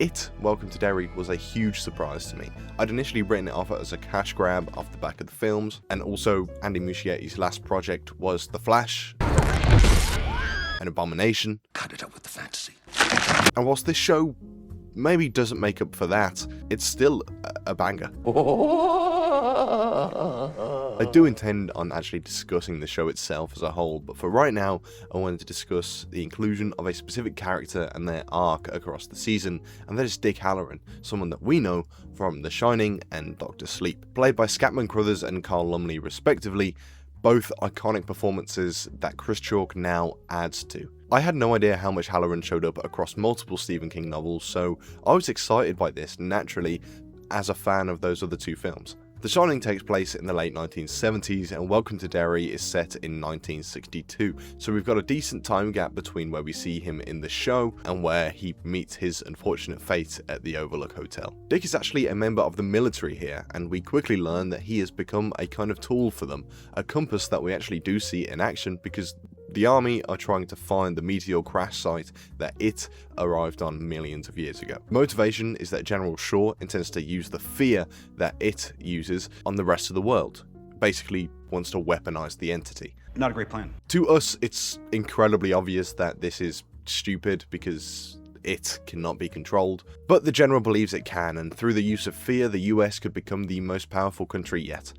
It, Welcome to Derry, was a huge surprise to me. I'd initially written it off as a cash grab off the back of the films, and also Andy Muschietti's last project was The Flash, an abomination. Cut it up with the fantasy. And whilst this show maybe doesn't make up for that, it's still a banger. I do intend on actually discussing the show itself as a whole, but for right now, I wanted to discuss the inclusion of a specific character and their arc across the season, and that is Dick Hallorann, someone that we know from The Shining and Dr. Sleep. Played by Scatman, Crothers and Carl Lumbly respectively, both iconic performances that Chris Chalk now adds to. I had no idea how much Hallorann showed up across multiple Stephen King novels, so I was excited by this naturally as a fan of those other two films. The Shining takes place in the late 1970s and Welcome to Derry is set in 1962, so we've got a decent time gap between where we see him in the show and where he meets his unfortunate fate at the Overlook Hotel. Dick is actually a member of the military here, and we quickly learn that he has become a kind of tool for them, a compass that we actually do see in action because the army are trying to find the meteor crash site that it arrived on millions of years ago. Motivation is that General Shaw intends to use the fear that it uses on the rest of the world. Basically wants to weaponize the entity. Not a great plan. To us, it's incredibly obvious that this is stupid because it cannot be controlled, but the General believes it can, and through the use of fear, the US could become the most powerful country yet.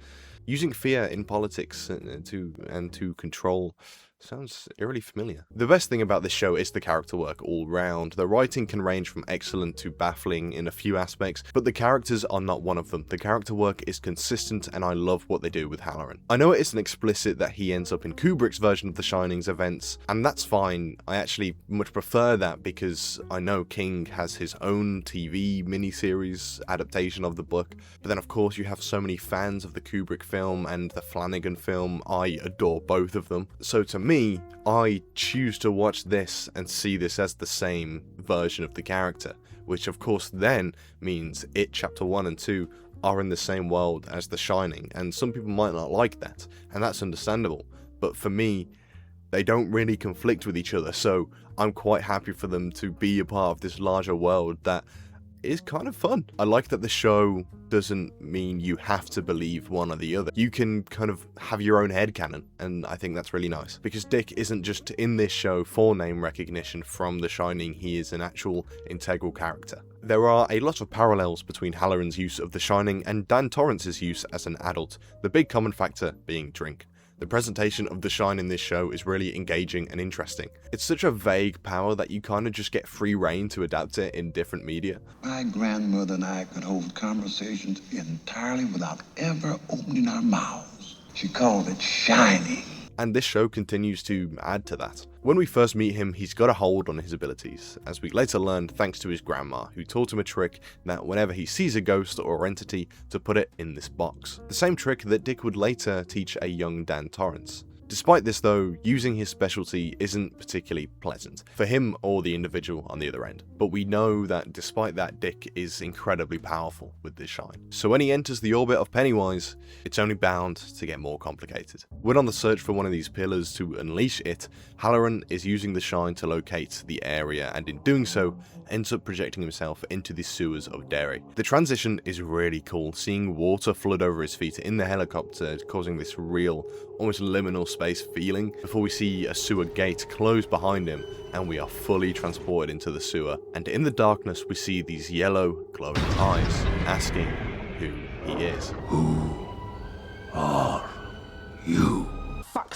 Using fear in politics to control sounds eerily familiar. The best thing about this show is the character work all round. The writing can range from excellent to baffling in a few aspects, but the characters are not one of them. The character work is consistent and I love what they do with Hallorann. I know it isn't explicit that he ends up in Kubrick's version of The Shining's events, and that's fine. I actually much prefer that because I know King has his own TV miniseries adaptation of the book, but then of course you have so many fans of the Kubrick film and the Flanagan film. I adore both of them. So to me, I choose to watch this and see this as the same version of the character, which of course then means It Chapter 1 and 2 are in the same world as The Shining, and some people might not like that, and that's understandable, but for me, they don't really conflict with each other, so I'm quite happy for them to be a part of this larger world that is kind of fun. I like that the show doesn't mean you have to believe one or the other. You can kind of have your own headcanon, and I think that's really nice. Because Dick isn't just in this show for name recognition from The Shining, he is an actual integral character. There are a lot of parallels between Hallorann's use of The Shining and Dan Torrance's use as an adult, the big common factor being drink. The presentation of The Shine in this show is really engaging and interesting. It's such a vague power that you kind of just get free reign to adapt it in different media. My grandmother and I could hold conversations entirely without ever opening our mouths. She called it shining. And this show continues to add to that. When we first meet him, he's got a hold on his abilities, as we later learned thanks to his grandma, who taught him a trick that whenever he sees a ghost or entity, to put it in this box. The same trick that Dick would later teach a young Dan Torrance. Despite this though, using his specialty isn't particularly pleasant, for him or the individual on the other end. But we know that despite that, Dick is incredibly powerful with this shine. So when he enters the orbit of Pennywise, it's only bound to get more complicated. When on the search for one of these pillars to unleash it, Hallorann is using the shine to locate the area, and in doing so, ends up projecting himself into the sewers of Derry. The transition is really cool, seeing water flood over his feet in the helicopter, causing this real, almost liminal space feeling, before we see a sewer gate close behind him and we are fully transported into the sewer, and in the darkness we see these yellow glowing eyes asking who he is. Who are you? Fuck.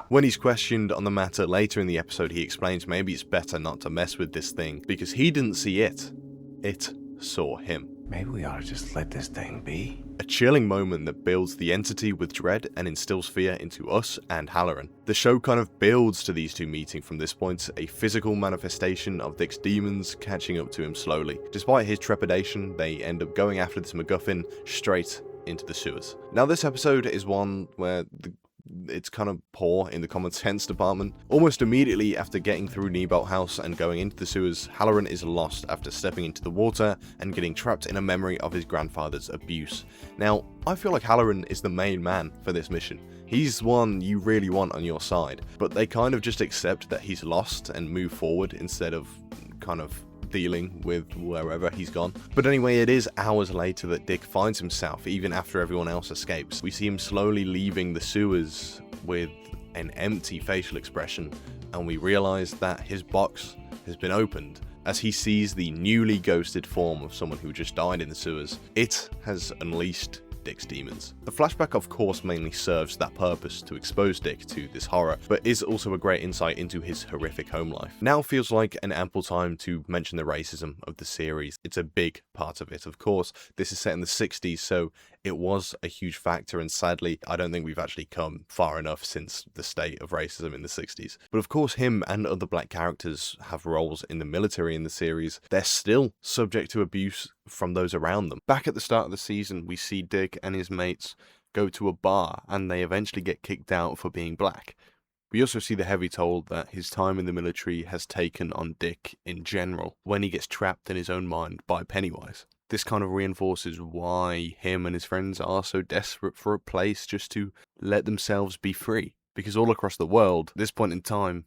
When he's questioned on the matter later in the episode, he explains maybe it's better not to mess with this thing because he didn't see it saw him. Maybe we ought to just let this thing be. A chilling moment that builds the entity with dread and instills fear into us and Hallorann. The show kind of builds to these two meeting from this point, a physical manifestation of Dick's demons catching up to him slowly. Despite his trepidation, they end up going after this MacGuffin straight into the sewers. Now this episode is one where it's kind of poor in the common sense department. Almost immediately after getting through Kneebolt House and going into the sewers, Hallorann is lost after stepping into the water and getting trapped in a memory of his grandfather's abuse. Now, I feel like Hallorann is the main man for this mission. He's one you really want on your side, but they kind of just accept that he's lost and move forward instead of kind of dealing with wherever he's gone. But anyway, it is hours later that Dick finds himself, even after everyone else escapes. We see him slowly leaving the sewers with an empty facial expression, and we realize that his box has been opened as he sees the newly ghosted form of someone who just died in the sewers. It has unleashed Dick's demons. The flashback of course mainly serves that purpose, to expose Dick to this horror, but is also a great insight into his horrific home life. Now feels like an ample time to mention the racism of the series. It's a big part of it, of course. This is set in the 60s, so it was a huge factor, and sadly, I don't think we've actually come far enough since the state of racism in the 60s. But of course, him and other black characters have roles in the military in the series. They're still subject to abuse from those around them. Back at the start of the season, we see Dick and his mates go to a bar, and they eventually get kicked out for being black. We also see the heavy toll that his time in the military has taken on Dick in general, when he gets trapped in his own mind by Pennywise. This kind of reinforces why him and his friends are so desperate for a place just to let themselves be free. Because all across the world, at this point in time,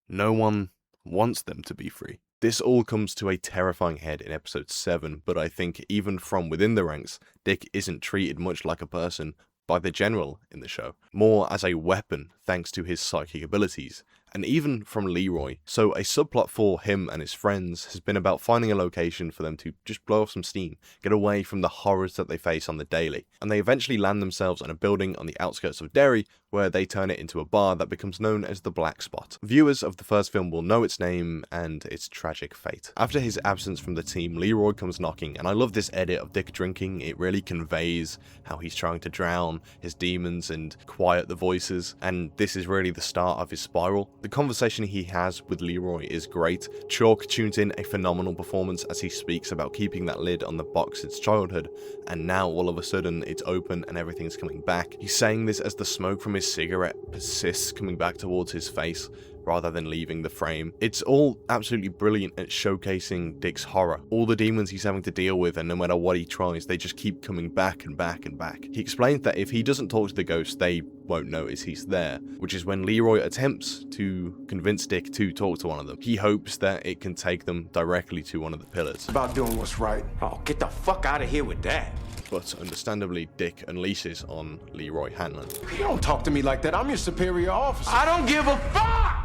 no one wants them to be free. This all comes to a terrifying head in episode 7, but I think even from within the ranks, Dick isn't treated much like a person by the general in the show, more as a weapon thanks to his psychic abilities, and even from Leroy. So a subplot for him and his friends has been about finding a location for them to just blow off some steam, get away from the horrors that they face on the daily, and they eventually land themselves on a building on the outskirts of Derry, where they turn it into a bar that becomes known as the Black Spot. Viewers of the first film will know its name and its tragic fate. After his absence from the team, Leroy comes knocking, and I love this edit of Dick drinking. It really conveys how he's trying to drown his demons and quiet the voices, and this is really the start of his spiral. The conversation he has with Leroy is great. Chalk tunes in a phenomenal performance as he speaks about keeping that lid on the box since childhood, and now all of a sudden it's open and everything's coming back. He's saying this as the smoke from his cigarette persists, coming back towards his face rather than leaving the frame. It's all absolutely brilliant at showcasing Dick's horror. All the demons he's having to deal with, and no matter what he tries, they just keep coming back and back and back. He explains that if he doesn't talk to the ghost, they won't notice he's there, which is when Leroy attempts to convince Dick to talk to one of them. He hopes that it can take them directly to one of the pillars. About doing what's right. Oh, get the fuck out of here with that. But understandably, Dick unleashes on Leroy Hanlon. You don't talk to me like that. I'm your superior officer. I don't give a fuck!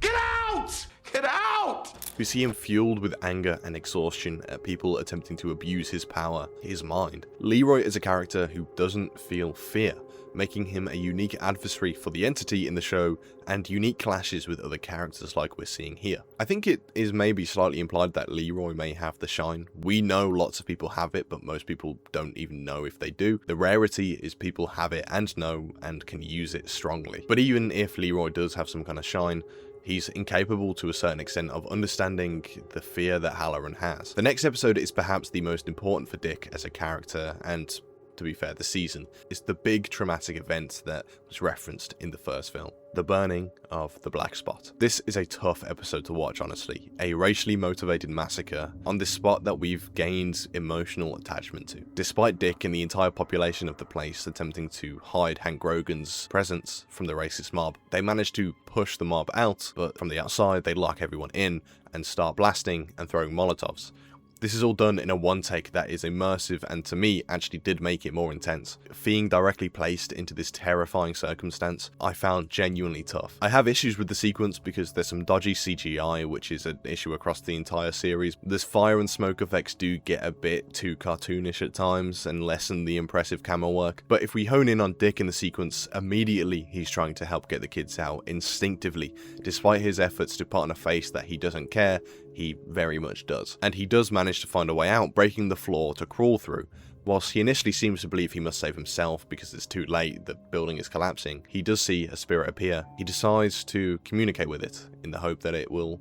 Get out! Get out! We see him fueled with anger and exhaustion at people attempting to abuse his power, his mind. Leroy is a character who doesn't feel fear, making him a unique adversary for the entity in the show, and unique clashes with other characters like we're seeing here. I think it is maybe slightly implied that Leroy may have the shine. We know lots of people have it, but most people don't even know if they do. The rarity is people have it and know and can use it strongly. But even if Leroy does have some kind of shine, he's incapable to a certain extent of understanding the fear that Hallorann has. The next episode is perhaps the most important for Dick as a character, and to be fair, the season. It's the big traumatic event that was referenced in the first film, the burning of the Black Spot. This is a tough episode to watch, honestly. A racially motivated massacre on this spot that we've gained emotional attachment to. Despite Dick and the entire population of the place attempting to hide Hank Grogan's presence from the racist mob, they manage to push the mob out, but from the outside they lock everyone in and start blasting and throwing Molotovs. This is all done in a one take that is immersive, and to me actually did make it more intense. Being directly placed into this terrifying circumstance, I found genuinely tough. I have issues with the sequence because there's some dodgy CGI, which is an issue across the entire series. This fire and smoke effects do get a bit too cartoonish at times and lessen the impressive camera work. But if we hone in on Dick in the sequence, immediately he's trying to help get the kids out instinctively. Despite his efforts to put on a face that he doesn't care, he very much does. And he does manage to find a way out, breaking the floor to crawl through. Whilst he initially seems to believe he must save himself because it's too late, the building is collapsing, he does see a spirit appear. He decides to communicate with it in the hope that it will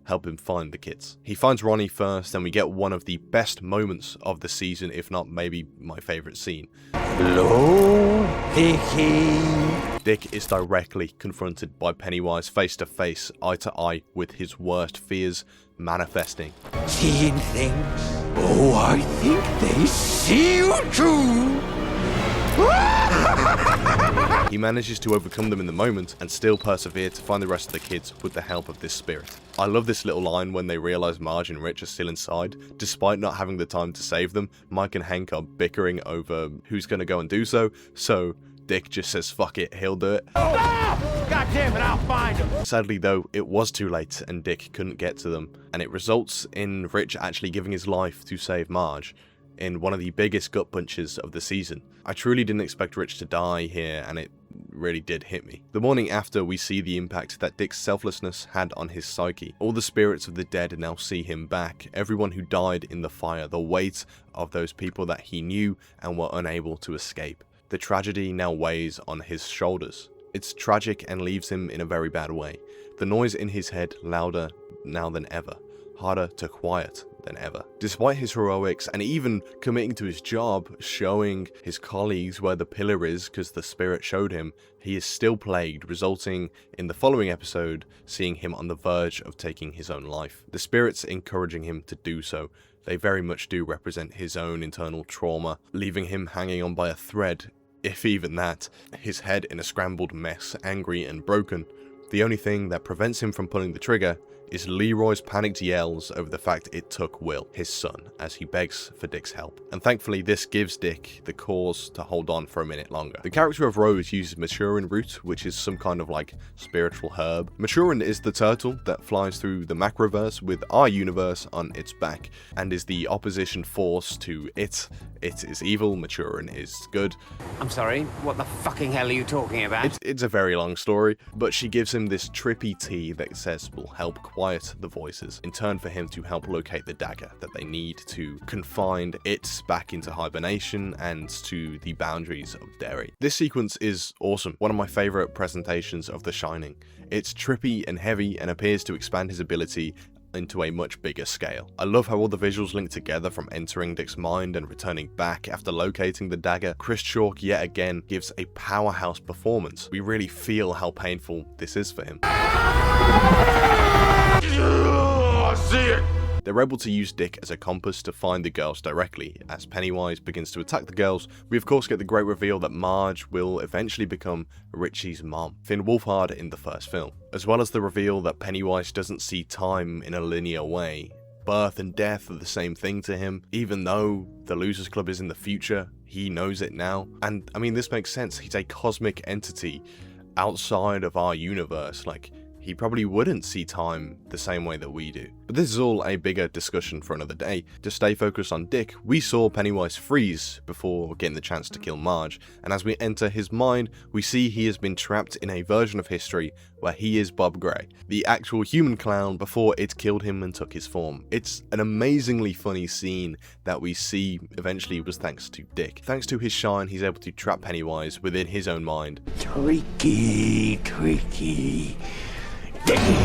help him find the kids. He finds Ronnie first, and we get one of the best moments of the season, if not maybe my favourite scene. Hello, Dickie. Dick is directly confronted by Pennywise face to face, eye to eye, with his worst fears manifesting. Seeing things? Oh, I think they see you too. He manages to overcome them in the moment and still persevere to find the rest of the kids with the help of this spirit. I love this little line when they realise Marge and Rich are still inside. Despite not having the time to save them, Mike and Hank are bickering over who's going to go and do so Dick just says fuck it, he'll do it. God damn it, I'll find him. Sadly though, it was too late and Dick couldn't get to them, and it results in Rich actually giving his life to save Marge in one of the biggest gut punches of the season. I truly didn't expect Rich to die here, and it really did hit me. The morning after, we see the impact that Dick's selflessness had on his psyche. All the spirits of the dead now see him back, everyone who died in the fire, the weight of those people that he knew and were unable to escape. The tragedy now weighs on his shoulders. It's tragic and leaves him in a very bad way. The noise in his head louder now than ever, harder to quiet than ever. Despite his heroics and even committing to his job, showing his colleagues where the pillar is because the spirit showed him, he is still plagued, resulting in the following episode seeing him on the verge of taking his own life. The spirits encouraging him to do so. They very much do represent his own internal trauma, leaving him hanging on by a thread, if even that, his head in a scrambled mess, angry and broken. The only thing that prevents him from pulling the trigger is Leroy's panicked yells over the fact it took Will, his son, as he begs for Dick's help. And thankfully this gives Dick the cause to hold on for a minute longer. The character of Rose uses maturin root, which is some kind of like spiritual herb. Maturin is the turtle that flies through the macroverse with our universe on its back, and is the opposition force to it. It is evil, maturin is good. I'm sorry, what the fucking hell are you talking about? It's a very long story, but she gives him this trippy tea that says will help quiet the voices, in turn for him to help locate the dagger that they need to confine it back into hibernation and to the boundaries of Derry. This sequence is awesome, one of my favourite presentations of The Shining. It's trippy and heavy and appears to expand his ability into a much bigger scale. I love how all the visuals link together, from entering Dick's mind and returning back after locating the dagger. Chris Chalk yet again gives a powerhouse performance. We really feel how painful this is for him. I see it. They're able to use Dick as a compass to find the girls directly. As Pennywise begins to attack the girls, we of course get the great reveal that Marge will eventually become Richie's mom, Finn Wolfhard in the first film, as well as the reveal that Pennywise doesn't see time in a linear way. Birth and death are the same thing to him. Even though the Losers Club is in the future, he knows it now. And I mean, this makes sense. He's a cosmic entity outside of our universe. Like, he probably wouldn't see time the same way that we do. But this is all a bigger discussion for another day. To stay focused on Dick, we saw Pennywise freeze before getting the chance to kill Marge, and as we enter his mind, we see he has been trapped in a version of history where he is Bob Gray, the actual human clown, before it killed him and took his form. It's an amazingly funny scene that we see eventually was thanks to Dick. Thanks to his shine, he's able to trap Pennywise within his own mind. Tricky.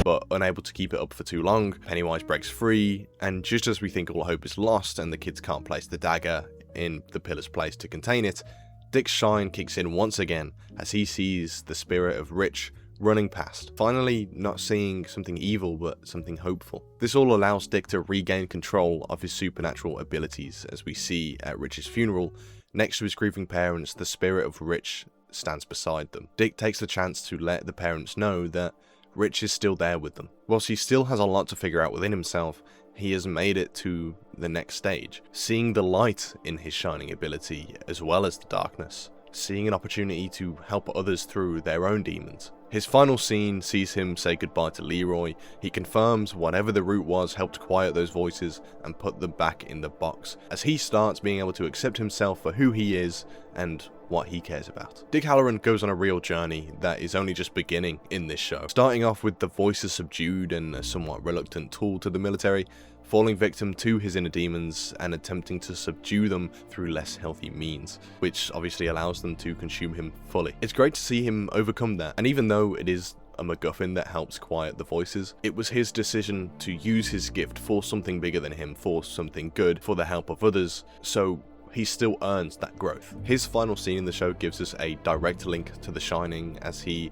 But unable to keep it up for too long, Pennywise breaks free, and just as we think all hope is lost and the kids can't place the dagger in the pillar's place to contain it, Dick's shine kicks in once again as he sees the spirit of Rich running past, finally not seeing something evil but something hopeful. This all allows Dick to regain control of his supernatural abilities, as we see at Rich's funeral. Next to his grieving parents, the spirit of Rich stands beside them. Dick takes the chance to let the parents know that Rich is still there with them. Whilst he still has a lot to figure out within himself, he has made it to the next stage, seeing the light in his shining ability as well as the darkness, seeing an opportunity to help others through their own demons. His final scene sees him say goodbye to Leroy. He confirms whatever the root was helped quiet those voices and put them back in the box, as he starts being able to accept himself for who he is and what he cares about. Dick Hallorann goes on a real journey that is only just beginning in this show, starting off with the voices subdued and a somewhat reluctant tool to the military, falling victim to his inner demons and attempting to subdue them through less healthy means, which obviously allows them to consume him fully. It's great to see him overcome that, and even though it is a MacGuffin that helps quiet the voices, it was his decision to use his gift for something bigger than him, for something good, for the help of others, so he still earns that growth. His final scene in the show gives us a direct link to The Shining, as he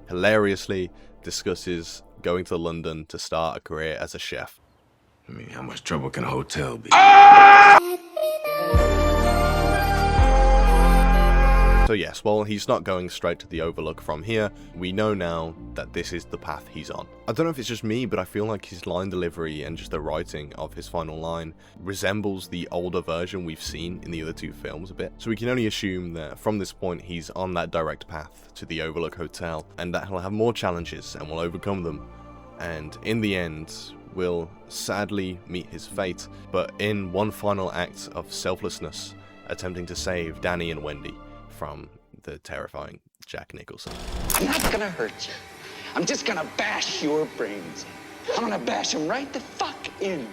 hilariously discusses going to London to start a career as a chef. I mean, how much trouble can a hotel be? So So yes, while he's not going straight to the Overlook from here, we know now that this is the path he's on. I don't know if it's just me, but I feel like his line delivery and just the writing of his final line resembles the older version we've seen in the other two films a bit. So we can only assume that from this point he's on that direct path to the Overlook Hotel, and that he'll have more challenges and will overcome them. And in the end, will sadly meet his fate, but in one final act of selflessness, attempting to save Danny and Wendy from the terrifying Jack Nicholson. I'm not gonna hurt you. I'm just gonna bash your brains in. I'm gonna bash them right the fuck in.